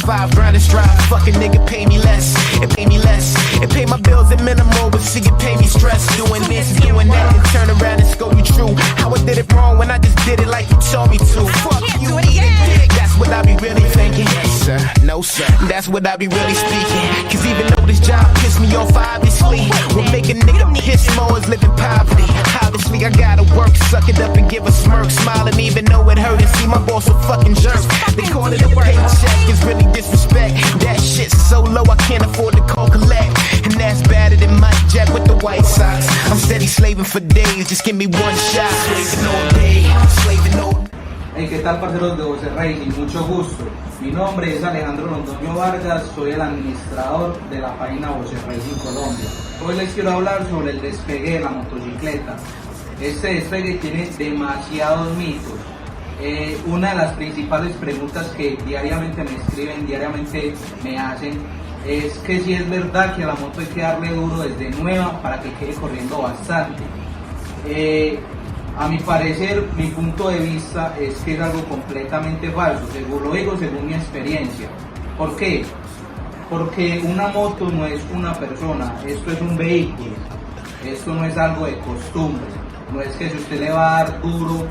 5 grinding strive, fucking nigga pay me less. It pay me less. It pay my bills at minimal, but see it pay me stress. Doing this, doing that, and turn around and scold you true. How I did it wrong when I just did it like you told me to. Fuck you, eat a dick. That's what I be really thinking. Yes, sir. No, sir. That's what I be really speaking. Cause even though this job pissed me off, obviously, what make a nigga piss more is living poverty. Obviously, I gotta work, suck it up and give a smirk. Smiling even though it hurt and see my boss a fucking jerk. They call it a paycheck, it's really disrespect. That shit's so low I can't afford to call collect. And that's better than Mike Jack with the White Sox. I'm steady slaving for days, just give me one shot. Slaving all day, slaving all day. Hey, ¿qué tal, parceros de Voces Racing? Mucho gusto. Mi nombre es Alejandro Londoño Vargas, soy el administrador de la página Voces Racing Colombia. Hoy les quiero hablar sobre el despegue de la motocicleta. Este despegue tiene demasiados mitos. Una de las principales preguntas que diariamente me escriben, diariamente me hacen, es que si es verdad que a la moto hay que darle duro desde nueva para que quede corriendo bastante. A mi parecer, mi punto de vista es que es algo completamente falso, según lo digo, según mi experiencia. ¿Por qué? Porque una moto no es una persona, esto es un vehículo, esto no es algo de costumbre, no es que si usted le va a dar duro,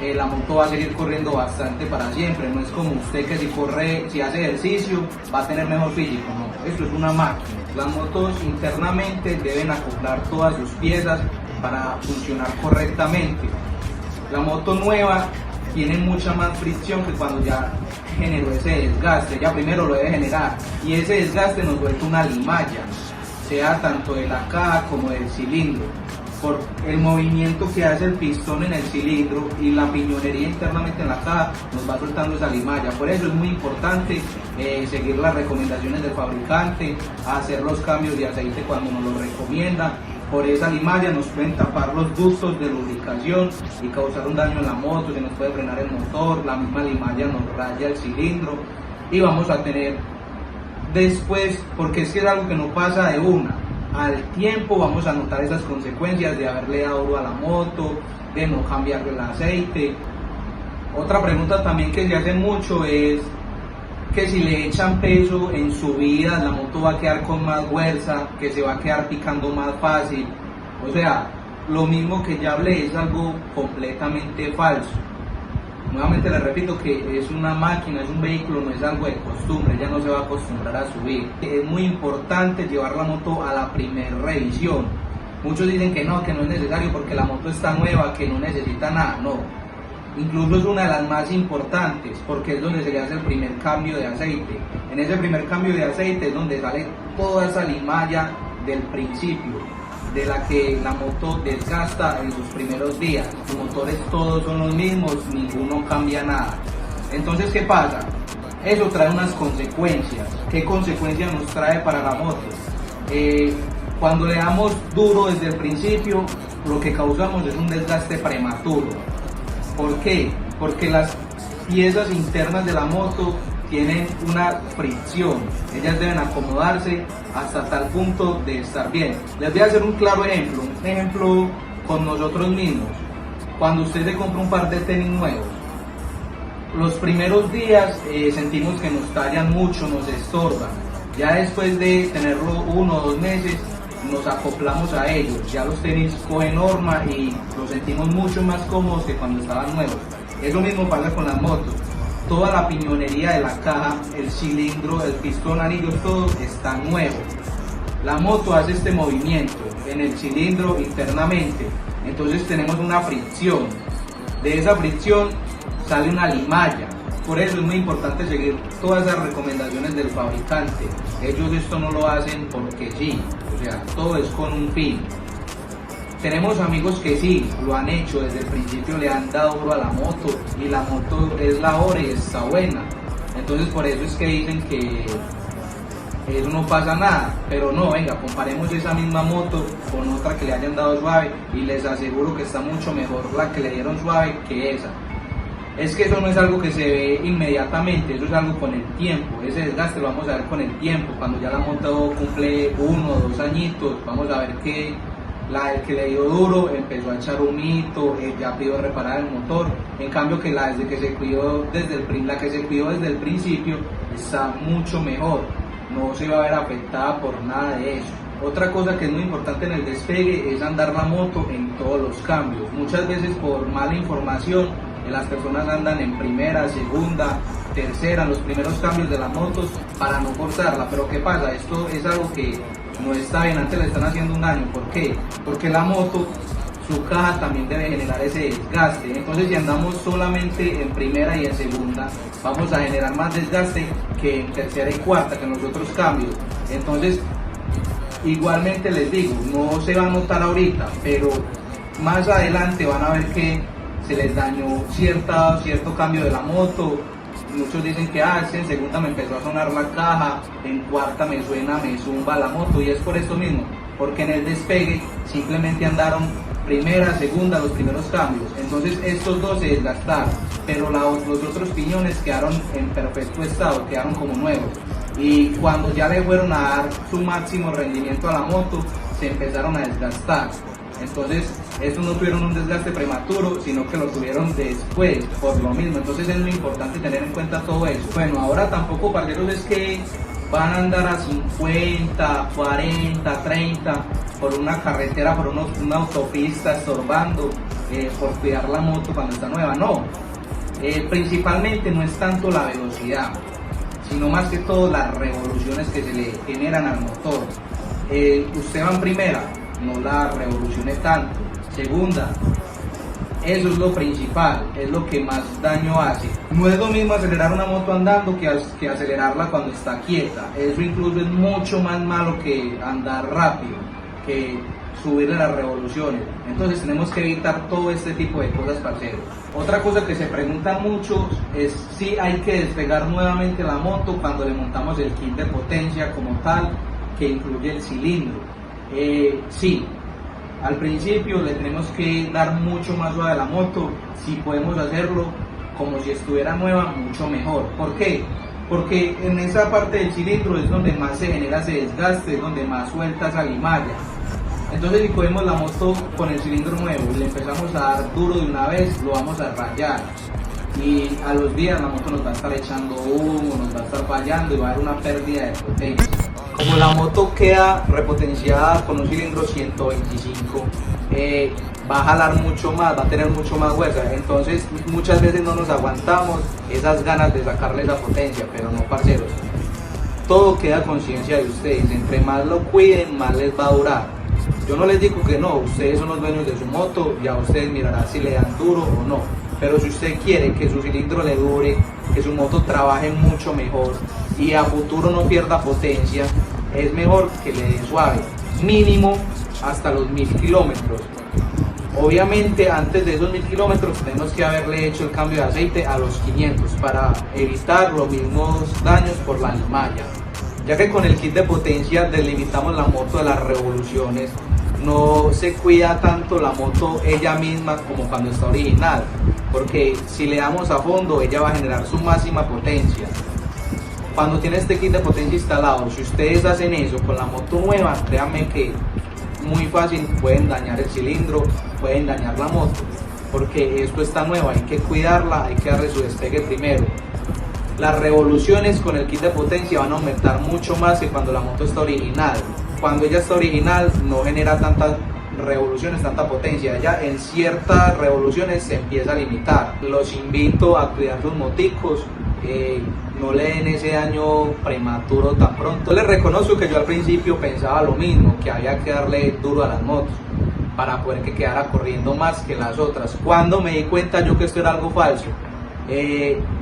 la moto va a seguir corriendo bastante para siempre, no es como usted que si hace ejercicio va a tener mejor físico, no, esto es una máquina. Las motos internamente deben acoplar todas sus piezas para funcionar correctamente. La moto nueva tiene mucha más fricción que cuando ya generó ese desgaste, ya primero lo debe generar y ese desgaste nos vuelve una limalla, sea tanto de la caja como del cilindro, por el movimiento que hace el pistón en el cilindro y la piñonería internamente en la caja nos va soltando esa limalla. Por eso es muy importante seguir las recomendaciones del fabricante, hacer los cambios de aceite cuando nos lo recomienda. Por esa limalla nos pueden tapar los ductos de lubricación y causar un daño en la moto, se nos puede frenar el motor, la misma limalla nos raya el cilindro y vamos a tener después, porque es que es algo que no pasa de una, al tiempo vamos a notar esas consecuencias de haberle dado duro a la moto, de no cambiarle el aceite. Otra pregunta también que se hace mucho es que si le echan peso en subida la moto va a quedar con más fuerza, que se va a quedar picando más fácil. O sea, lo mismo que ya hablé es algo completamente falso. Nuevamente les repito que es una máquina, es un vehículo, no es algo de costumbre, ya no se va a acostumbrar a subir. Es muy importante llevar la moto a la primera revisión. Muchos dicen que no es necesario porque la moto está nueva, que no necesita nada, no. Incluso es una de las más importantes porque es donde se le hace el primer cambio de aceite. En ese primer cambio de aceite es donde sale toda esa limalla del principio, de la que la moto desgasta en sus primeros días. Los motores todos son los mismos, ninguno cambia nada. Entonces, ¿qué pasa? Eso trae unas consecuencias. ¿Qué consecuencias nos trae para la moto? Cuando le damos duro desde el principio, lo que causamos es un desgaste prematuro. ¿Por qué? Porque las piezas internas de la moto tienen una fricción, ellas deben acomodarse hasta tal punto de estar bien. Les voy a hacer un claro ejemplo, con nosotros mismos. Cuando usted se compra un par de tenis nuevos, los primeros días sentimos que nos tallan mucho, nos estorban. Ya después de tenerlo 1 o 2 meses, nos acoplamos a ellos, ya los tenis cogen norma y los sentimos mucho más cómodos que cuando estaban nuevos. Eso mismo pasa con las motos, toda la piñonería de la caja, el cilindro, el pistón, anillos, todo está nuevo. La moto hace este movimiento en el cilindro internamente, entonces tenemos una fricción, de esa fricción sale una limalla. Por eso es muy importante seguir todas esas recomendaciones del fabricante. Ellos esto no lo hacen porque sí, o sea, todo es con un fin. Tenemos amigos que sí, lo han hecho, desde el principio le han dado duro a la moto y la moto es la hora y está buena. Entonces por eso es que dicen que eso no pasa nada, pero no, venga, comparemos esa misma moto con otra que le hayan dado suave y les aseguro que está mucho mejor la que le dieron suave que esa. Es que eso no es algo que se ve inmediatamente, eso es algo con el tiempo, ese desgaste lo vamos a ver con el tiempo, cuando ya la moto cumple 1 o 2 añitos, vamos a ver que el que le dio duro empezó a echar humito, ya pidió reparar el motor, en cambio que la que se cuidó la que se cuidó desde el principio está mucho mejor, no se va a ver afectada por nada de eso. Otra cosa que es muy importante en el despegue es andar la moto en todos los cambios. Muchas veces por mala información las personas andan en primera, segunda, tercera, los primeros cambios de las motos para no forzarla. Pero ¿qué pasa? Esto es algo que no está bien, antes le están haciendo un daño. ¿Por qué? Porque la moto, su caja también debe generar ese desgaste. Entonces si andamos solamente en primera y en segunda, vamos a generar más desgaste que en tercera y cuarta, que en los otros cambios. Entonces, igualmente les digo, no se va a notar ahorita, pero más adelante van a ver que se les dañó cierto cambio de la moto. Muchos dicen que en segunda me empezó a sonar la caja, en cuarta me zumba la moto, y es por eso mismo, porque en el despegue simplemente andaron primera, segunda, los primeros cambios. Entonces estos dos se desgastaron, pero los otros piñones quedaron en perfecto estado, quedaron como nuevos. Y cuando ya le fueron a dar su máximo rendimiento a la moto, se empezaron a desgastar. Entonces, estos no tuvieron un desgaste prematuro, sino que lo tuvieron después, por lo mismo. Entonces es muy importante tener en cuenta todo eso. Bueno, ahora tampoco, parceros, es que van a andar a 50, 40, 30 por una carretera, por una autopista, estorbando, por cuidar la moto cuando está nueva. No, principalmente no es tanto la velocidad, sino más que todo las revoluciones que se le generan al motor. Usted va en primera, no la revolucione tanto. Segunda, eso es lo principal, es lo que más daño hace. No es lo mismo acelerar una moto andando que acelerarla cuando está quieta. Eso incluso es mucho más malo que andar rápido, que subirle las revoluciones. Entonces tenemos que evitar todo este tipo de cosas, parceros. Otra cosa que se preguntan muchos es si hay que despegar nuevamente la moto cuando le montamos el kit de potencia como tal, que incluye el cilindro. Sí, al principio le tenemos que dar mucho más suave a la moto. Si podemos hacerlo como si estuviera nueva, mucho mejor. ¿Por qué? Porque en esa parte del cilindro es donde más se genera ese desgaste, es donde más suelta esa limalla. Entonces si cogemos la moto con el cilindro nuevo y le empezamos a dar duro de una vez, lo vamos a rayar. Y a los días la moto nos va a estar echando humo, nos va a estar fallando y va a haber una pérdida de potencia. Como la moto queda repotenciada con un cilindro 125, va a jalar mucho más, va a tener mucho más fuerza. Entonces muchas veces no nos aguantamos esas ganas de sacarle esa potencia, pero no, parceros. Todo queda a conciencia de ustedes. Entre más lo cuiden, más les va a durar. Yo no les digo que no, ustedes son los dueños de su moto, ya ustedes mirarán si le dan duro o no. Pero si usted quiere que su cilindro le dure, que su moto trabaje mucho mejor y a futuro no pierda potencia, es mejor que le dé suave, mínimo hasta los 1000 kilómetros. Obviamente antes de esos 1000 kilómetros tenemos que haberle hecho el cambio de aceite a los 500 para evitar los mismos daños por la limalla, ya que con el kit de potencia delimitamos la moto de las revoluciones. No se cuida tanto la moto ella misma como cuando está original, porque si le damos a fondo ella va a generar su máxima potencia. Cuando tiene este kit de potencia instalado, si ustedes hacen eso con la moto nueva, créanme que muy fácil pueden dañar el cilindro, pueden dañar la moto, porque esto está nueva, hay que cuidarla, hay que darle su despegue primero. Las revoluciones con el kit de potencia van a aumentar mucho más que cuando la moto está original. Cuando ella está original no genera tantas revoluciones, tanta potencia. Ya en ciertas revoluciones se empieza a limitar. Los invito a cuidar sus moticos, no le den ese daño prematuro tan pronto. Les reconozco que yo al principio pensaba lo mismo, que había que darle duro a las motos para poder que quedara corriendo más que las otras. Cuando me di cuenta yo que esto era algo falso.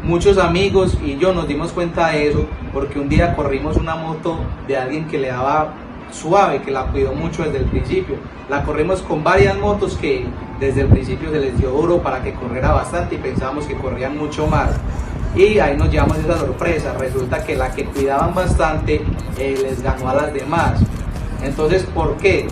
Muchos amigos y yo nos dimos cuenta de eso porque un día corrimos una moto de alguien que le daba suave, que la cuidó mucho desde el principio. La corrimos con varias motos que desde el principio se les dio duro para que corriera bastante y pensábamos que corrían mucho más. Y ahí nos llevamos esa sorpresa, resulta que la que cuidaban bastante les ganó a las demás. Entonces, ¿por qué?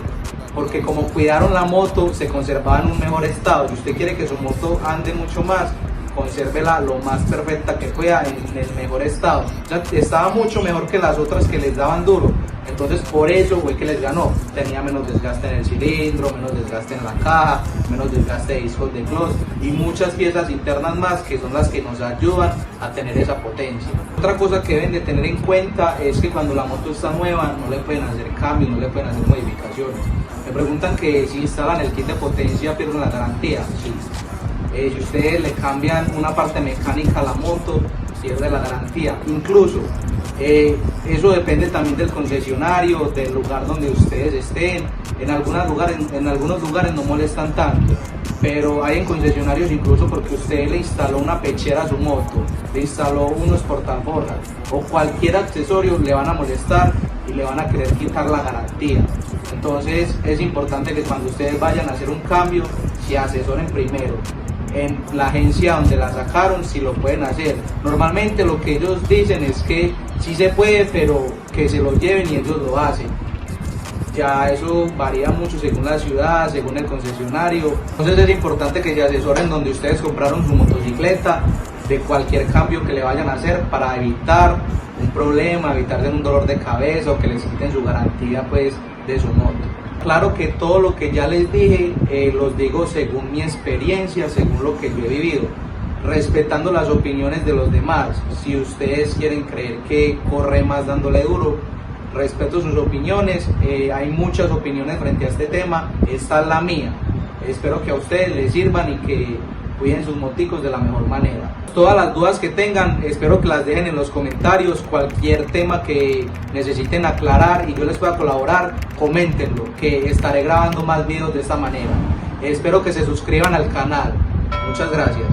Porque como cuidaron la moto, se conservaba en un mejor estado. Si usted quiere que su moto ande mucho más, consérvela lo más perfecta que pueda en el mejor estado. Ya estaba mucho mejor que las otras que les daban duro, entonces por eso fue que les ganó. Tenía menos desgaste en el cilindro, menos desgaste en la caja, menos desgaste de discos de clutch y muchas piezas internas más que son las que nos ayudan a tener esa potencia. Otra cosa que deben de tener en cuenta es que cuando la moto está nueva no le pueden hacer cambios, no le pueden hacer modificaciones. Me preguntan que si instalan el kit de potencia pierden la garantía. Sí. Si ustedes le cambian una parte mecánica a la moto, pierde la garantía. Incluso eso depende también del concesionario, del lugar donde ustedes estén. En algunos lugares no molestan tanto, pero hay en concesionarios incluso porque usted le instaló una pechera a su moto, le instaló unos portaforras o cualquier accesorio, le van a molestar y le van a querer quitar la garantía. Entonces es importante que cuando ustedes vayan a hacer un cambio se asesoren primero en la agencia donde la sacaron, si lo pueden hacer. Normalmente lo que ellos dicen es que sí se puede, pero que se lo lleven y ellos lo hacen. Ya eso varía mucho según la ciudad, según el concesionario. Entonces es importante que se asesoren donde ustedes compraron su motocicleta de cualquier cambio que le vayan a hacer para evitar un problema, evitarse un dolor de cabeza o que les quiten su garantía pues de su moto. Claro que todo lo que ya les dije los digo según mi experiencia, según lo que yo he vivido, respetando las opiniones de los demás. Si ustedes quieren creer que corre más dándole duro, respeto sus opiniones. Hay muchas opiniones frente a este tema, esta es la mía. Espero que a ustedes les sirvan y que cuiden sus moticos de la mejor manera. Todas las dudas que tengan, espero que las dejen en los comentarios. Cualquier tema que necesiten aclarar y yo les pueda colaborar, coméntenlo, que estaré grabando más videos de esta manera. Espero que se suscriban al canal. Muchas gracias.